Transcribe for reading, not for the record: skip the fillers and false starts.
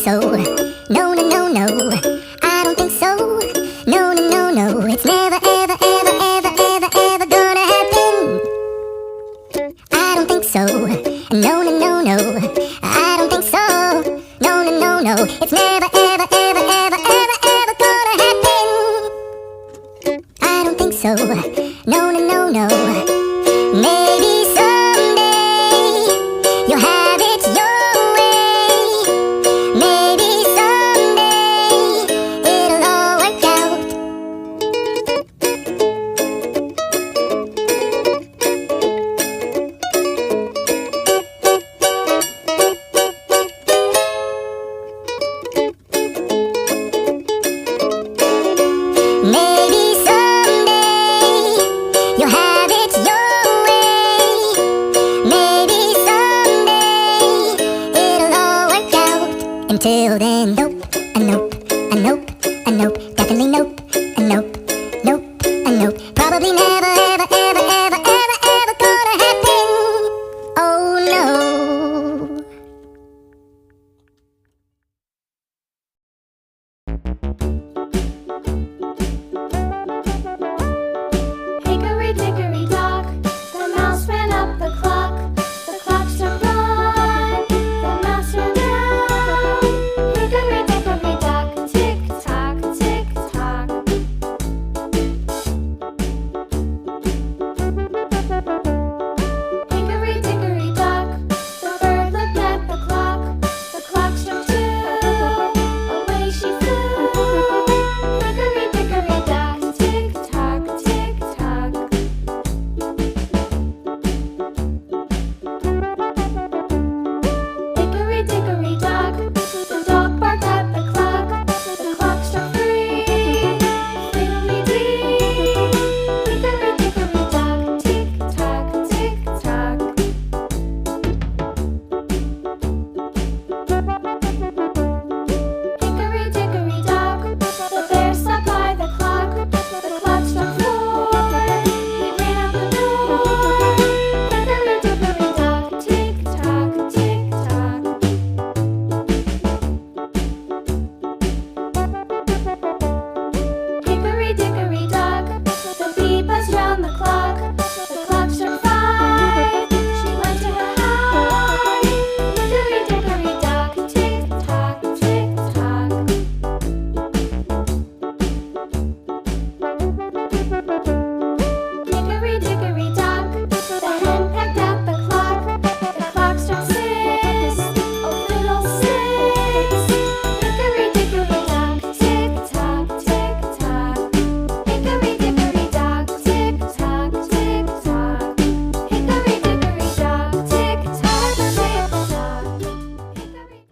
so. No, no, no, no. I don't think so. No, no, no, no. It's never, ever, ever, ever, ever, ever gonna happen. I don't think so. No, no, no, no. I don't think so. No, no, no, no. It's never, ever, ever, ever, ever, ever gonna happen. I don't think so. No, no, no, no. Maybe someday you'll have it your way. Maybe someday it'll all work out. Maybe someday you'll have it your way. Maybe someday it'll all work out. Until then, nope, a nope, a nope, a nope, definitely nope, a nope, nope, a nope. Probably never, ever, ever, ever,